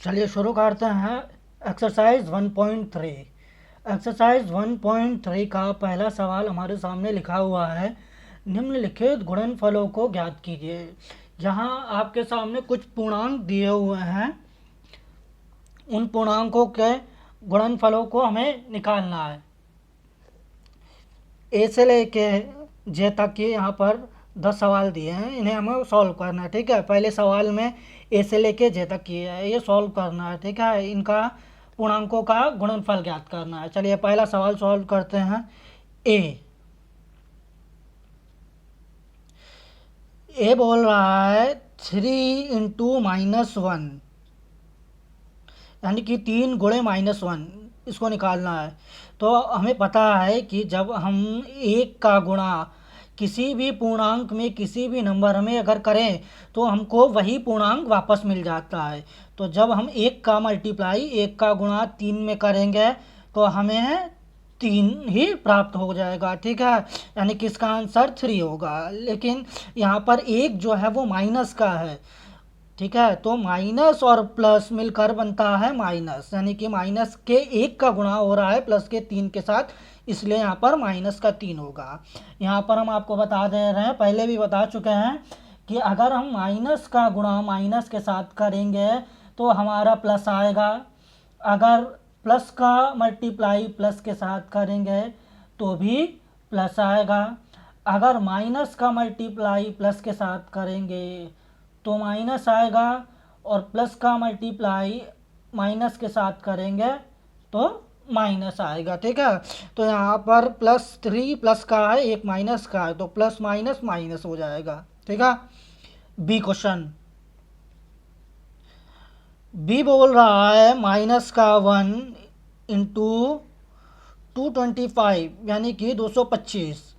चलिए शुरू करते हैं। एक्सरसाइज 1.3। एक्सरसाइज 1.3 का पहला सवाल हमारे सामने लिखा हुआ है, निम्नलिखित गुणनफलों को ज्ञात कीजिए। यहाँ आपके सामने कुछ पूर्णांक दिए हुए हैं, उन पूर्णांकों के गुणनफलों को हमें निकालना है। ए से लेके जे तक के यहाँ पर 10 सवाल दिए हैं, इन्हें हमें सॉल्व करना है। ठीक है, पहले सवाल में ए से लेके जे तक किए है, ये सॉल्व करना है। ठीक है, इनका पूर्णांकों का गुणनफल ज्ञात करना है। चलिए पहला सवाल सॉल्व करते हैं। ए ए बोल रहा है 3 × -1, यानी कि 3 × -1, इसको निकालना है। तो हमें पता है कि जब हम एक का गुणा किसी भी पूर्णांक में किसी भी नंबर में अगर करें तो हमको वही पूर्णांक वापस मिल जाता है। तो जब हम एक का मल्टीप्लाई एक का गुणा 3 में करेंगे तो हमें 3 ही प्राप्त हो जाएगा। ठीक है, यानी कि इसका आंसर 3 होगा। लेकिन यहाँ पर एक जो है वो माइनस का है। ठीक है, तो माइनस और प्लस मिलकर बनता है माइनस, यानी कि माइनस के एक का गुणा हो रहा है प्लस के 3 के साथ, इसलिए यहाँ पर -3 होगा। यहाँ पर हम आपको बता दे रहे हैं, पहले भी बता चुके हैं कि अगर हम माइनस का गुणा माइनस के साथ करेंगे तो हमारा प्लस आएगा। अगर प्लस का मल्टीप्लाई प्लस के साथ करेंगे तो भी प्लस आएगा। अगर माइनस का मल्टीप्लाई प्लस के साथ करेंगे तो माइनस आएगा, और प्लस का मल्टीप्लाई माइनस के साथ करेंगे तो माइनस आएगा। ठीक है, तो यहाँ पर +3 प्लस का है, एक माइनस का है, तो प्लस माइनस माइनस हो जाएगा। ठीक है, बी क्वेश्चन। बी बोल रहा है -1 × 225, यानी कि 225।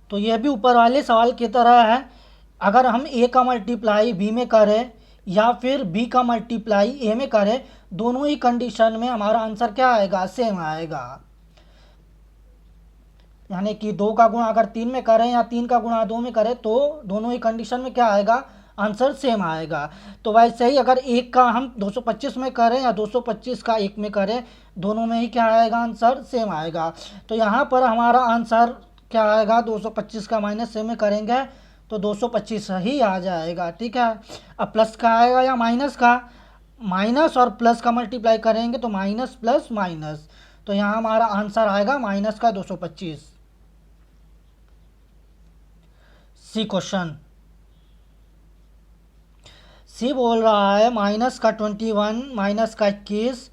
तो यह भी ऊपर वाले सवाल की तरह है। अगर हम ए का मल्टीप्लाई बी में करें या फिर बी का मल्टीप्लाई ए में करें, दोनों ही कंडीशन में हमारा आंसर क्या आएगा, सेम आएगा। यानी कि 2 का गुणा अगर 3 में करें या 3 का गुणा 2 में करें तो दोनों ही कंडीशन में क्या आएगा, आंसर सेम आएगा। तो वैसे ही अगर एक का हम 225 में करें या 225 का एक में करें, दोनों में ही क्या आएगा, आंसर सेम आएगा। तो यहाँ पर हमारा आंसर क्या आएगा, 225 का माइनस सेम में करेंगे तो 225 ही आ जाएगा। ठीक है, अब प्लस का आएगा या माइनस का, माइनस और प्लस का मल्टीप्लाई करेंगे तो माइनस प्लस माइनस, तो यहाँ हमारा आंसर आएगा माइनस का 225। सी क्वेश्चन। सी बोल रहा है -21 -21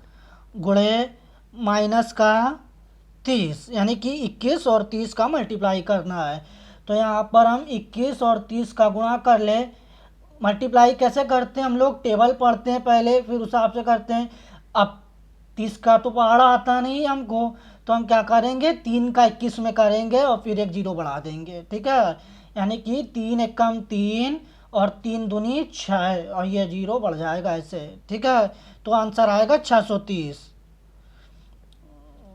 गुणे -30, यानी कि 21 और 30 का मल्टीप्लाई करना है। तो यहाँ पर हम 21 और 30 का गुणा कर ले। मल्टीप्लाई कैसे करते हैं, हम लोग टेबल पढ़ते हैं पहले, फिर उस हिसाब से करते हैं। अब 30 का तो पहाड़ा आता नहीं हमको, तो हम क्या करेंगे, 3 का 21 में करेंगे और फिर एक जीरो बढ़ा देंगे। ठीक है, यानी कि 3 एकम 3 और 3 दूनी 6, और ये जीरो बढ़ जाएगा ऐसे। ठीक है, तो आंसर आएगा 630।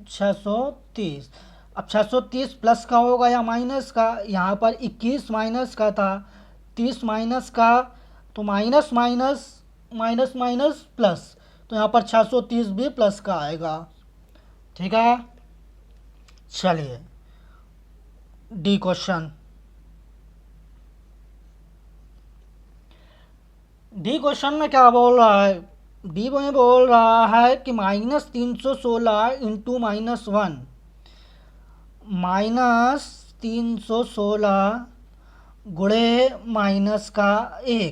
630। अब 630 प्लस का होगा या माइनस का, यहाँ पर 21 माइनस का था, 30 माइनस का, तो minus minus minus minus plus, तो यहाँ पर 630 भी प्लस का आएगा। ठीक है, चलिए डी क्वेश्चन। डी क्वेश्चन में क्या बोल रहा है, डी में बोल रहा है कि -316 इंटू -1, -316 गुणे -1।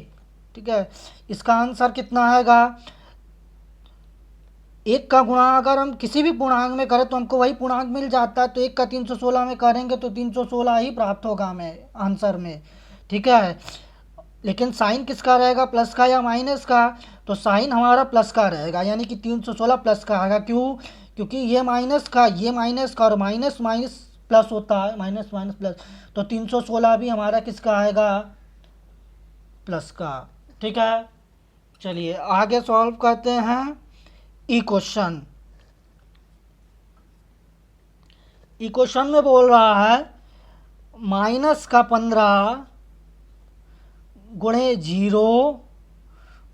ठीक है, इसका आंसर कितना आएगा, एक का गुणा अगर हम किसी भी पूर्णांक में करें तो हमको वही पूर्णांक मिल जाता है, तो एक का 316 में करेंगे तो 316 ही प्राप्त होगा हमें आंसर में। ठीक है, लेकिन साइन किसका रहेगा, प्लस का या माइनस का, तो साइन हमारा प्लस का रहेगा, यानी कि 316 प्लस का आएगा। क्यों, क्योंकि ये माइनस का ये माइनस का और माइनस माइनस प्लस होता है, माइनस माइनस प्लस, तो 316 भी हमारा किसका आएगा, प्लस का। ठीक है, चलिए आगे सॉल्व करते हैं। ई क्वेश्चन। ई क्वेश्चन में बोल रहा है -15 गुणे 0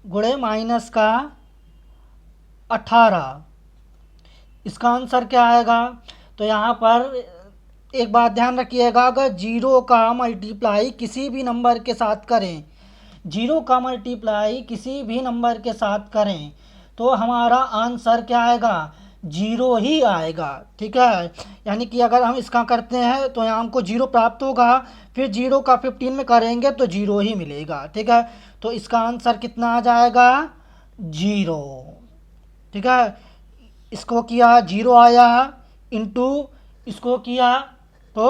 गुणे -10 18। इसका आंसर क्या आएगा? तो यहाँ पर एक बात ध्यान रखिएगा, अगर जीरो का मल्टीप्लाई किसी भी नंबर के साथ करें, जीरो का मल्टीप्लाई किसी भी नंबर के साथ करें तो हमारा आंसर क्या आएगा? जीरो ही आएगा। ठीक है, यानी कि अगर हम इसका करते हैं तो यहाँ हमको जीरो प्राप्त होगा, फिर जीरो का 15 में करेंगे तो जीरो ही मिलेगा। ठीक है, तो इसका आंसर कितना आ जाएगा? जीरो। ठीक है, इसको किया जीरो आया, इंटू इसको किया तो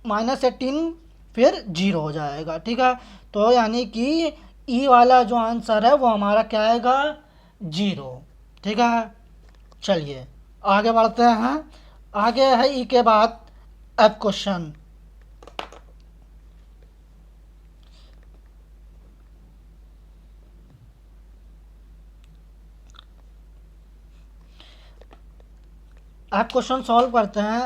-18 फिर जीरो हो जाएगा। ठीक है, तो यानी कि ई वाला जो आंसर है वो हमारा क्या आएगा? जीरो। ठीक है, चलिए आगे बढ़ते हैं। आगे है ई के बाद F question. F question solve करते हैं।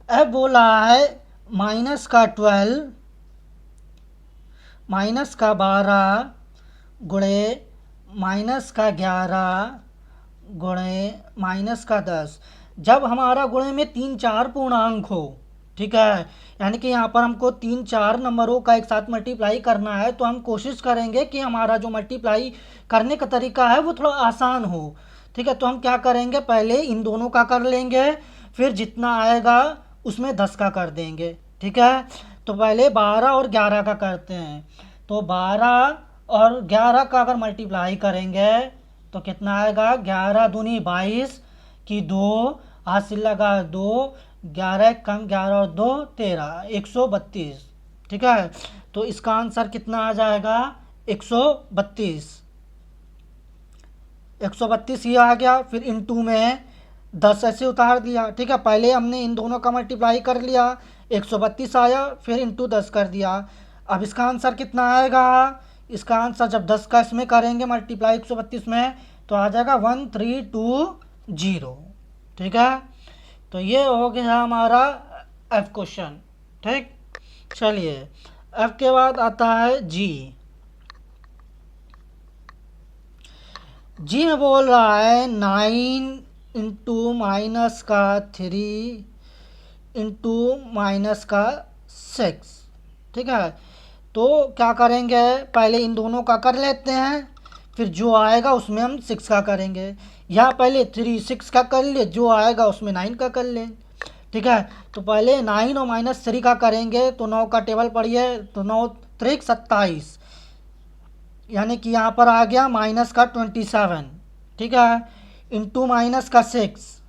एफ बोल रहा है माइनस का 12 माइनस का 12 गुणे माइनस का 11 गुणे माइनस का 10। जब हमारा गुणे में 3-4 पूर्णांक हो, ठीक है, यानी कि यहाँ पर हमको 3-4 नंबरों का एक साथ मल्टीप्लाई करना है, तो हम कोशिश करेंगे कि हमारा जो मल्टीप्लाई करने का तरीका है वो थोड़ा आसान हो। ठीक है, तो हम क्या करेंगे, पहले इन दोनों का कर लेंगे, फिर जितना आएगा उसमें 10 का कर देंगे। ठीक है, तो पहले 12 और 11 का करते हैं। तो 12 और 11 का अगर मल्टीप्लाई करेंगे तो कितना आएगा? 11 दूनी 22 की 2, हासिल लगा 2, 11 कम 11 और 2 13, 132। ठीक है, तो इसका आंसर कितना आ जाएगा? 132। 132 ये आ गया, फिर इंटू में 10 ऐसे उतार दिया। ठीक है, पहले हमने इन दोनों का मल्टीप्लाई कर लिया, 132 आया, फिर इंटू 10 कर दिया। अब इसका आंसर कितना आएगा? इसका आंसर जब 10 का इसमें करेंगे मल्टीप्लाई 132 में तो आ जाएगा 1320। ठीक है, तो ये हो गया हमारा एफ क्वेश्चन। ठीक, चलिए एफ के बाद आता है जी। जी में बोल रहा है 9 इंटू माइनस का 3 इंटू माइनस का 6। ठीक है, तो क्या करेंगे, पहले इन दोनों का कर लेते हैं, फिर जो आएगा उसमें हम 6 का करेंगे, या पहले 3 6 का कर लिए, जो आएगा उसमें 9 का कर लें। ठीक है, तो पहले 9 और -3 का करेंगे, तो 9 का टेबल पढ़िए, तो 9 3 27, यानी कि यहाँ पर आ गया माइनस का 27। ठीक है, इंटू माइनस का 6।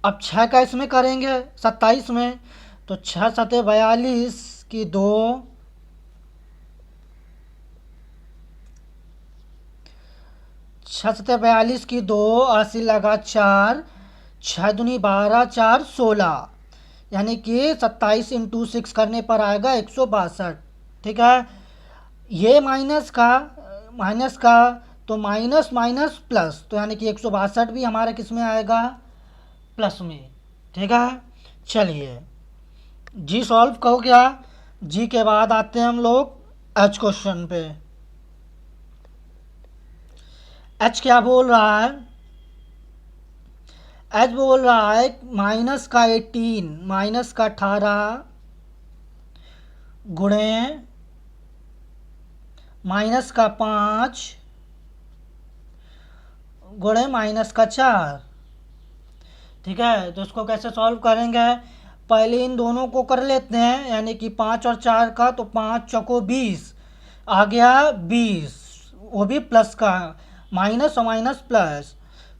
अब 6 का इसमें करेंगे 27 में, तो 6 सते 42 की 2, 6 सते 42 की 2, अस्सी लगा 4, 6 दूनी 12, 4 16, यानी कि 27 इंटू 6 करने पर आएगा 162। ठीक है, ये माइनस का तो माइनस माइनस प्लस, तो यानी कि 162 भी हमारे किस में आएगा? प्लस में। ठीक है, चलिए जी सॉल्व हो गया। जी के बाद आते हैं हम लोग एच क्वेश्चन पे। एच क्या बोल रहा है? एच बोल रहा है माइनस का 18 माइनस का 18 गुणे माइनस का 5 गुणे माइनस का 4। ठीक है, तो इसको कैसे सॉल्व करेंगे, पहले इन दोनों को कर लेते हैं, यानी कि 5 और 4 का, तो 5 चौको 20 आ गया 20, वो भी प्लस का, माइनस और माइनस प्लस,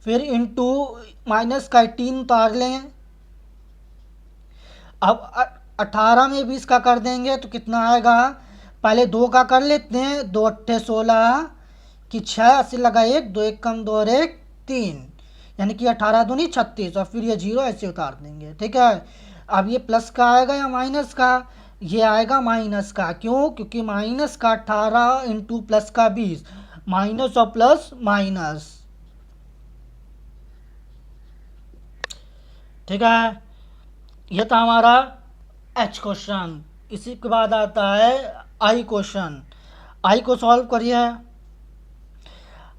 फिर इंटू माइनस का 18 उतार लें। अब 18 में 20 का कर देंगे तो कितना आएगा, पहले 2 का कर लेते हैं, 2 अट्ठे 16 की 6, 80 लगा 1, 2 1 कम 2 और 1 3, यानी कि 18 दूनी 36, और फिर ये जीरो ऐसे उतार देंगे। ठीक है, अब ये प्लस का आएगा या माइनस का? ये आएगा माइनस का। क्यों? क्योंकि माइनस का 18 इंटू प्लस का 20, माइनस और प्लस माइनस। ठीक है, ये था हमारा एच क्वेश्चन। इसी के बाद आता है आई क्वेश्चन। आई को सॉल्व करिए।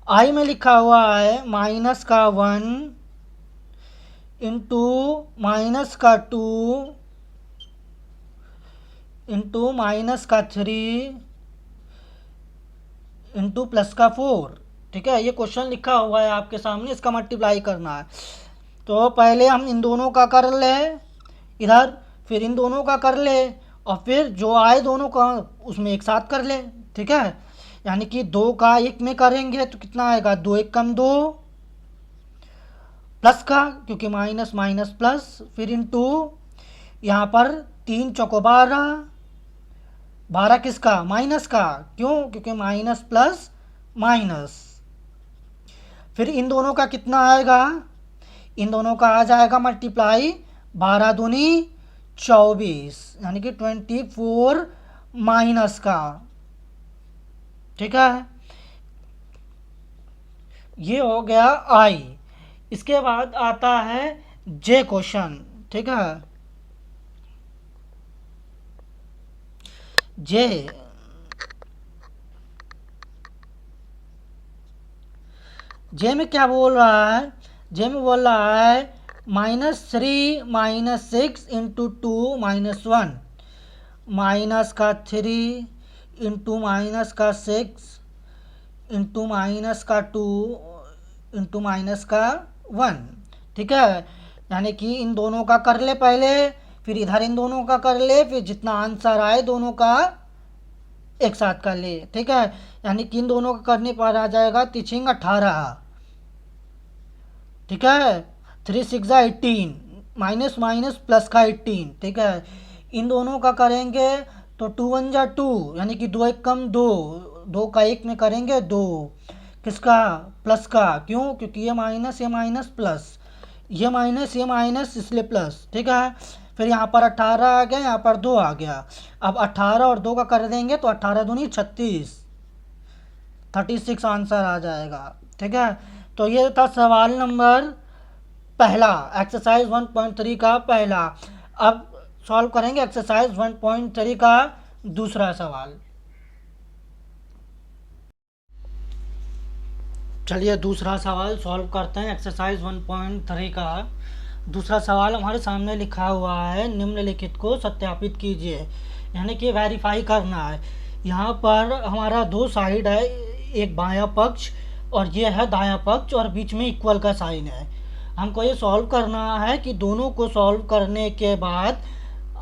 आई में लिखा हुआ है माइनस का 1 इंटू माइनस का 2 इंटू माइनस का 3 इंटू प्लस का 4। ठीक है, ये क्वेश्चन लिखा हुआ है आपके सामने, इसका मल्टीप्लाई करना है। तो पहले हम इन दोनों का कर ले इधर, फिर इन दोनों का कर ले, और फिर जो आए दोनों का उसमें एक साथ कर ले। ठीक है, यानी कि 2 का 1 में करेंगे तो कितना आएगा, 2 1 कम 2, प्लस का क्योंकि माइनस माइनस प्लस, फिर इंटू यहाँ पर 3 चौको 12, 12 किसका, माइनस का, क्यों, क्योंकि माइनस प्लस माइनस। फिर इन दोनों का कितना आएगा, इन दोनों का आ जाएगा मल्टीप्लाई, 12 दूनी 24, यानी कि 24 माइनस का। ठीक है, ये हो गया आई। इसके बाद आता है जे क्वेश्चन। ठीक है, जे जे में क्या बोल रहा है, जे में बोल रहा है -3 -6 इंटू 2 -1, माइनस का 3 इंटू माइनस का 6 इंटू माइनस का 2 इंटू माइनस का 1। ठीक है, यानी कि इन दोनों का कर ले पहले, फिर इधर इन दोनों का कर ले, फिर जितना आंसर आए दोनों का एक साथ कर ले। ठीक है, यानी कि इन दोनों का करने पर आ जाएगा 18। ठीक है, 3 6 18, माइनस माइनस प्लस का 18। ठीक है, इन दोनों का करेंगे तो 2 1 जा 2, यानी कि 2 1 कम 2, 2 का 1 में करेंगे 2, किसका, प्लस का, क्यों, क्योंकि ये माइनस प्लस, ये माइनस इसलिए प्लस। ठीक है, फिर यहाँ पर 18 आ गया, यहाँ पर 2 आ गया। अब 18 और 2 का कर देंगे तो 18 दूनी 36, 36 आंसर आ जाएगा। ठीक है, तो ये था सवाल नंबर पहला, एक्सरसाइज 1.3 का पहला। अब सॉल्व करेंगे एक्सरसाइज 1.3 का दूसरा सवाल। चलिए दूसरा सवाल सॉल्व करते हैं, एक्सरसाइज 1.3 का दूसरा सवाल हमारे सामने लिखा हुआ है, निम्नलिखित को सत्यापित कीजिए, यानी कि वेरीफाई करना है। यहाँ पर हमारा 2 साइड है, एक बायां पक्ष और ये है दायां पक्ष, और बीच में इक्वल का साइन है। हमको ये सॉल्व करना है कि दोनों को सॉल्व करने के बाद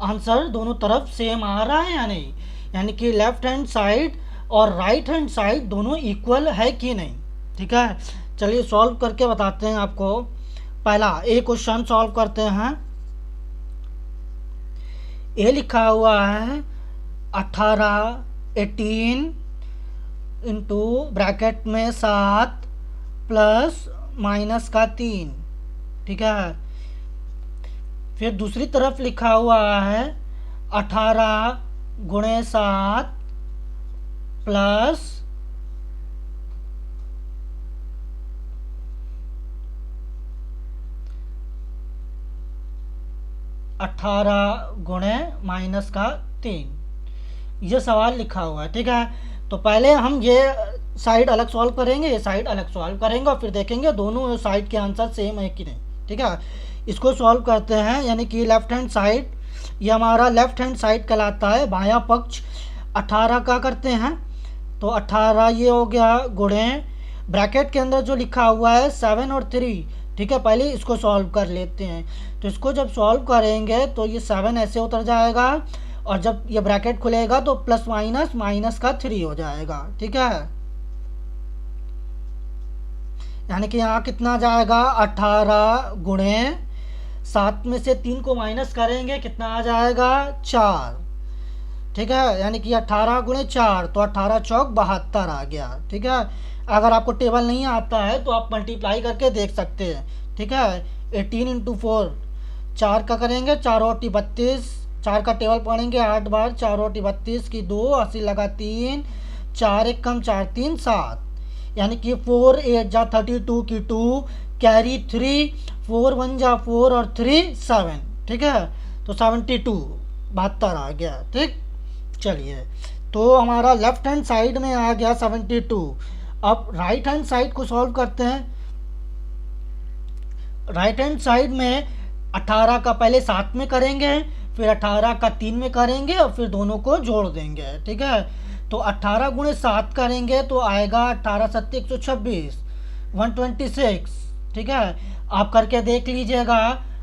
आंसर दोनों तरफ सेम आ रहा है या नहीं, यानी कि लेफ्ट हैंड साइड और राइट हैंड साइड दोनों इक्वल है कि नहीं। ठीक है, चलिए सॉल्व करके बताते हैं आपको। पहला ए क्वेश्चन सॉल्व करते हैं। ए लिखा हुआ है 18 इंटू ब्रैकेट में 7 प्लस माइनस का 3। ठीक है, फिर दूसरी तरफ लिखा हुआ है 18 गुणे 7 प्लस 18 गुणे माइनस का 3, ये सवाल लिखा हुआ है। ठीक है, तो पहले हम ये साइड अलग सॉल्व करेंगे, ये साइड अलग सॉल्व करेंगे, और फिर देखेंगे दोनों साइड के आंसर सेम है कि नहीं। ठीक है, इसको सॉल्व करते हैं, यानी कि लेफ्ट हैंड साइड, ये हमारा लेफ्ट हैंड साइड कहलाता है, बायां पक्ष। 18 का करते हैं तो 18 ये हो गया गुणे ब्रैकेट के अंदर जो लिखा हुआ है 7 और 3। ठीक है, पहले इसको सॉल्व कर लेते हैं। तो इसको जब सॉल्व करेंगे तो ये 7 ऐसे उतर जाएगा, और जब ये ब्रैकेट खुलेगा तो प्लस माइनस माइनस का 3 हो जाएगा। ठीक है, यानी कि यहाँ कितना जाएगा, 18 गुणे 7 में से 3 को माइनस करेंगे, कितना आ जाएगा, 4। ठीक है, यानी कि 18 गुणे 4 तो 18 चौक 72 आ गया। ठीक है, अगर आपको टेबल नहीं आता है तो आप मल्टीप्लाई करके देख सकते हैं। ठीक है, 18 इंटू 4, 4 का करेंगे 4 और 32, 4 का टेबल पढ़ेंगे 8 बार, 4 और 32 की 2, 80 लगा 3, 4 1 कम 4 3 7, यानी कि 4 8 जा 32 की 2 कैरी 3, 4 1 जा 4 और 3 7। ठीक है, तो 72 72 आ गया। ठीक, चलिए तो हमारा लेफ्ट हैंड साइड में आ गया 72। अब राइट हैंड साइड को सॉल्व करते हैं। राइट हैंड साइड में 18 का पहले 7 में करेंगे, फिर 18 का 3 में करेंगे और फिर दोनों को जोड़ देंगे। ठीक है, तो 18 गुणे 7 करेंगे तो आएगा 18 सत्ते 126, 126। ठीक है, आप करके देख लीजिएगा।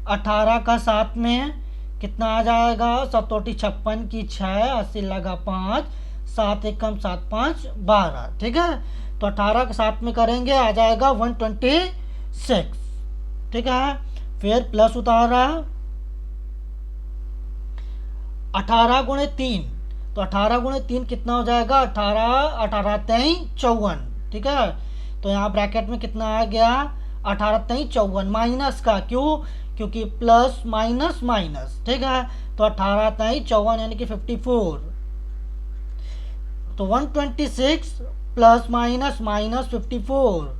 18 का 7 में कितना आ जाएगा, 7 56 की 6, 80 लगा 5, 7 एक कम 7 5 12। ठीक है, तो 18 के 7 में करेंगे आ जाएगा 126। ठीक है, फिर प्लस उतारा 18 गुणे 3, तो 18 गुणे 3 कितना हो जाएगा, 18 18 23 54। ठीक है, तो यहाँ ब्रैकेट में कितना आ गया, 18 23 54 माइनस का, क्यों, क्योंकि प्लस माइनस माइनस। ठीक है, तो 18 23 54 यानी कि 54। तो 126 प्लस माइनस माइनस 54।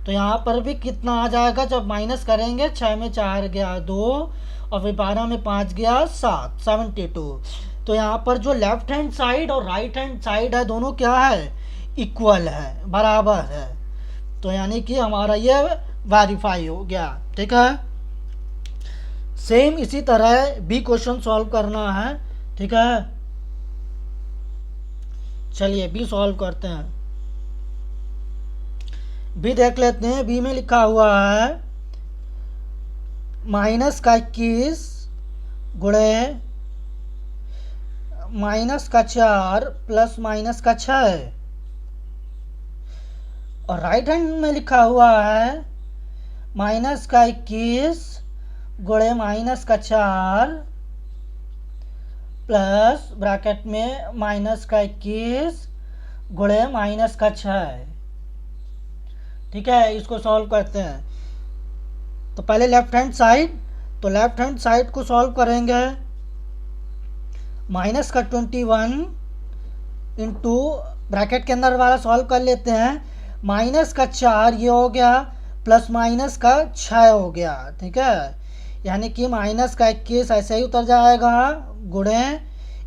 तो यहाँ पर भी कितना आ जाएगा, जब माइनस करेंगे 6 में 4 गया 2 और फिर 12 में 5 गया 7, 72। तो यहाँ पर जो लेफ्ट हैंड साइड और राइट हैंड साइड है दोनों क्या है, इक्वल है, बराबर है। तो यानी कि हमारा ये वेरीफाई हो गया। ठीक है, सेम इसी तरह बी क्वेश्चन सॉल्व करना है। ठीक है, चलिए बी सॉल्व करते हैं। बी देख लेते हैं। बी में लिखा हुआ है माइनस का 21 गुणे माइनस का 4 प्लस माइनस का 6। और राइट हैंड में लिखा हुआ है माइनस का 21 गुणे माइनस का 4 प्लस ब्रैकेट में माइनस का 21 गुणे माइनस का 6। ठीक है, इसको सॉल्व करते हैं। तो पहले लेफ्ट हैंड साइड, तो लेफ्ट हैंड साइड को सॉल्व करेंगे। माइनस का 21 इंटू ब्रैकेट के अंदर वाला सॉल्व कर लेते हैं। माइनस का 4 ये हो गया, प्लस माइनस का 6 हो गया। ठीक है, यानी कि माइनस का 21 ऐसे ही उतर जाएगा, गुणे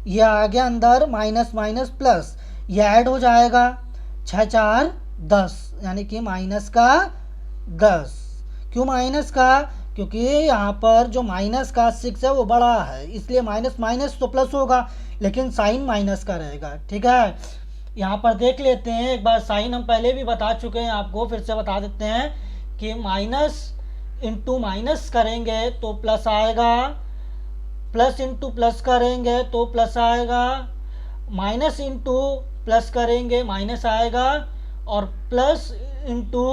ये आ गया अंदर माइनस माइनस प्लस, ये ऐड हो जाएगा, 6 4 10, यानी कि माइनस का 10। क्यों माइनस का, क्योंकि यहाँ पर जो माइनस का 6 है वो बड़ा है, इसलिए माइनस माइनस तो प्लस होगा लेकिन साइन माइनस का रहेगा। ठीक है, यहाँ पर देख लेते हैं एक बार। साइन हम पहले भी बता चुके हैं आपको, फिर से बता देते हैं कि माइनस इंटू माइनस करेंगे तो प्लस आएगा, प्लस इंटू प्लस करेंगे तो प्लस आएगा, माइनस इंटू प्लस करेंगे माइनस आएगा, और प्लस इंटू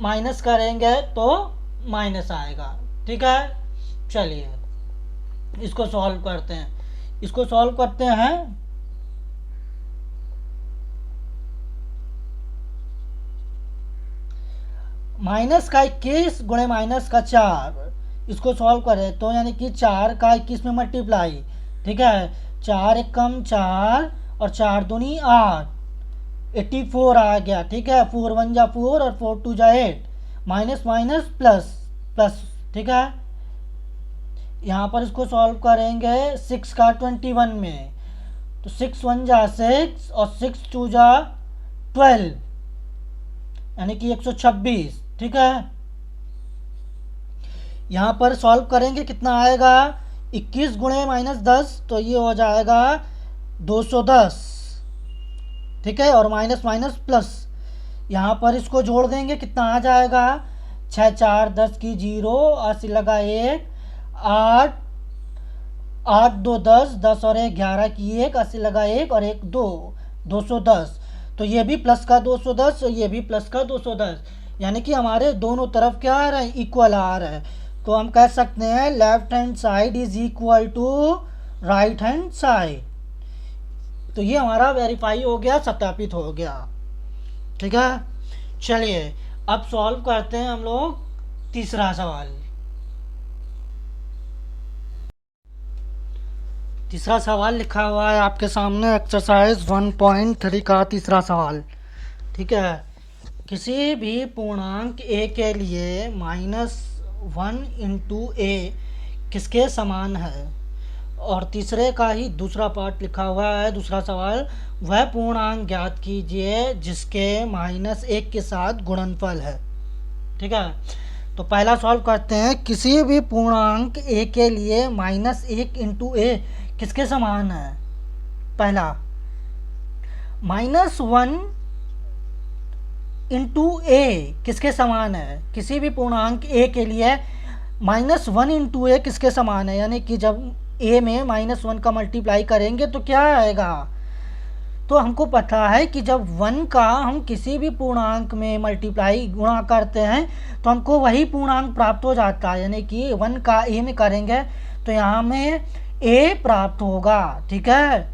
माइनस करेंगे तो माइनस आएगा। ठीक है, चलिए इसको सॉल्व करते हैं। इसको सॉल्व करते हैं। माइनस का 21 गुणे माइनस का 4, इसको सॉल्व करें तो यानी कि 4 का 21 में मल्टीप्लाई। ठीक है, 4 एक कम 4 और 4 दूनी 8, 84 आ गया। ठीक है, 4 1 जा 4 और 4 2 जा 8, माइनस माइनस प्लस प्लस। ठीक है, यहाँ पर इसको सॉल्व करेंगे 6 का 21 में, तो 6 1 जा 6 और 6 2 जा 12, यानी कि 126। ठीक है, यहाँ पर सॉल्व करेंगे कितना आएगा, 21 गुणे माइनस 10, तो ये हो जाएगा 210। ठीक है, और माइनस माइनस प्लस, यहाँ पर इसको जोड़ देंगे कितना आ जाएगा, 6 4 10 की 0, 80 लगा 1, 8 8 2 10, 10 और 1 11 की 1, 80 लगा 1 और 1 2, 210। तो ये भी प्लस का 210 और ये भी प्लस का 210, यानी कि हमारे दोनों तरफ क्या आ रहा है, इक्वल आ रहा है। तो हम कह सकते हैं left hand side is equal to right hand side. तो ये हमारा वेरीफाई हो गया, सत्यापित हो गया। ठीक है, चलिए अब सॉल्व करते हैं हम लोग तीसरा सवाल। तीसरा सवाल लिखा हुआ है आपके सामने, एक्सरसाइज 1.3 का तीसरा सवाल। ठीक है, किसी भी पूर्णांक a के लिए -1 इंटू ए किसके समान है। और तीसरे का ही दूसरा पार्ट लिखा हुआ है, दूसरा सवाल, वह पूर्णांक ज्ञात कीजिए जिसके -1 के साथ गुणनफल है। ठीक है, तो पहला सॉल्व करते हैं। किसी भी पूर्णांक a के लिए -1 इंटू a किसके समान है? पहला, -1 इंटू a किसके समान है? किसी भी पूर्णांक a के लिए -1 इंटू a किसके समान है? यानी कि जब a में -1 का मल्टीप्लाई करेंगे तो क्या आएगा? तो हमको पता है कि जब 1 का हम किसी भी पूर्णांक में मल्टीप्लाई गुणा करते हैं तो हमको वही पूर्णांक प्राप्त हो जाता है। यानी कि 1 का a में करेंगे तो यहाँ में a प्राप्त होगा। ठीक है,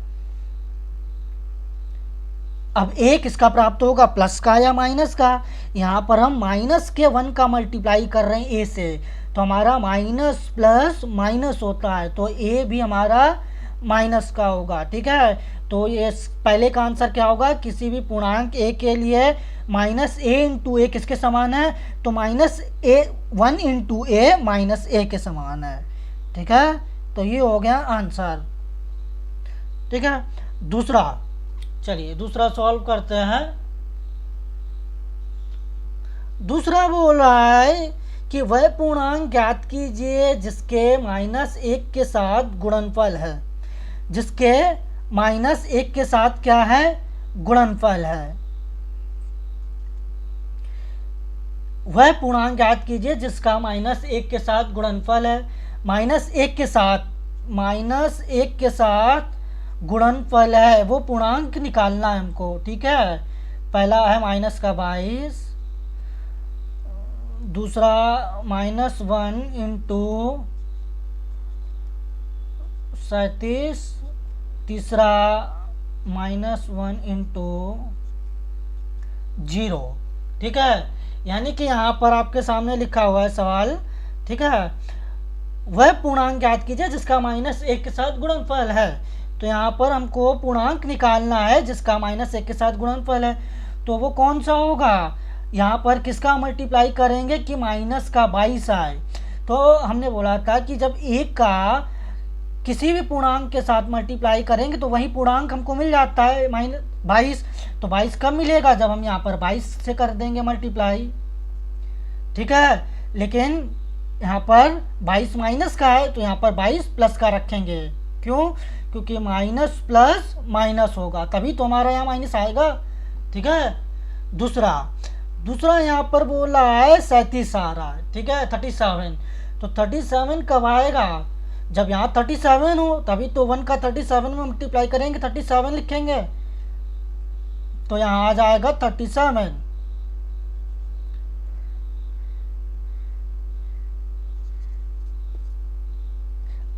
अब a किसका प्राप्त होगा? प्लस का या माइनस का? यहाँ पर हम माइनस के 1 का मल्टीप्लाई कर रहे हैं a से, तो हमारा माइनस प्लस माइनस होता है, तो a भी हमारा माइनस का होगा। ठीक है, तो ये पहले का आंसर क्या होगा? किसी भी पूर्णांक a के लिए -a इंटू a किसके समान है? तो -1 इंटू a -a के समान है। ठीक है, तो ये हो गया आंसर। ठीक है, दूसरा, चलिए दूसरा सॉल्व करते हैं। दूसरा बोल रहा है कि वह पूर्णांक ज्ञात कीजिए जिसके -1 के साथ गुणनफल है। जिसके -1 के साथ क्या है? गुणनफल है। वह पूर्णांक ज्ञात कीजिए जिसका -1 के साथ गुणनफल है। -1 के साथ गुणनफल है, वो पूर्णांक निकालना है हमको। ठीक है, पहला है -22, दूसरा -1 इंटू 37, तीसरा -1 इंटू 0। ठीक है, यानी कि यहाँ पर आपके सामने लिखा हुआ है सवाल। ठीक है, वह पूर्णांक ज्ञात कीजिए जिसका -1 के साथ गुणनफल है। तो यहाँ पर हमको पूर्णांक निकालना है जिसका -1 के साथ गुणनफल है, तो वो कौन सा होगा? यहाँ पर किसका मल्टीप्लाई करेंगे कि माइनस का 22 आए। तो हमने बोला था कि जब 1 का किसी भी पूर्णांक के साथ मल्टीप्लाई करेंगे तो वही पूर्णांक हमको मिल जाता है -22। तो 22 कब मिलेगा? जब हम यहाँ पर 22 से कर देंगे मल्टीप्लाई। ठीक है, लेकिन यहाँ पर 22 माइनस का है तो यहाँ पर 22 प्लस का रखेंगे। क्यों? क्योंकि माइनस प्लस माइनस होगा, तभी तो हमारा यहाँ माइनस आएगा। ठीक है, दूसरा यहाँ पर बोल रहा है 37 आ रहा है। ठीक है, 37, तो 37 कब आएगा? जब यहाँ 37 हो, तभी तो 1 का 37 में मल्टीप्लाई करेंगे, 37 लिखेंगे, तो यहाँ आ जाएगा 37।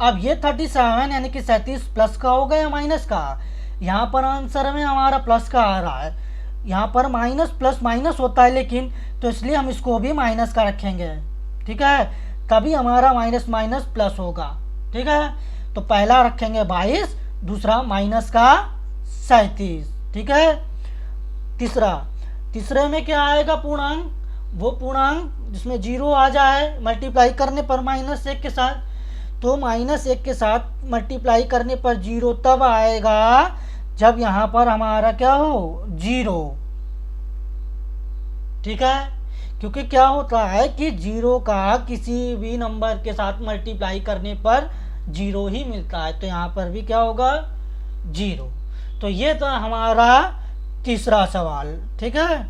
अब ये 37 यानी कि 37 प्लस का होगा या माइनस का? यहाँ पर आंसर में हमारा प्लस का आ रहा है। यहाँ पर माइनस प्लस माइनस होता है लेकिन, तो इसलिए हम इसको भी माइनस का रखेंगे। ठीक है, तभी हमारा माइनस माइनस प्लस होगा। ठीक है, तो पहला रखेंगे 22, दूसरा माइनस का 37। ठीक है, तीसरे में क्या आएगा पूर्णांक? वो पूर्णांक जिसमें 0 आ जाए मल्टीप्लाई करने पर -1 के साथ। तो -1 के साथ मल्टीप्लाई करने पर 0 तब आएगा जब यहाँ पर हमारा क्या हो? 0। ठीक है, क्योंकि क्या होता है कि 0 का किसी भी नंबर के साथ मल्टीप्लाई करने पर 0 ही मिलता है, तो यहाँ पर भी क्या होगा? 0। तो ये था हमारा तीसरा सवाल। ठीक है।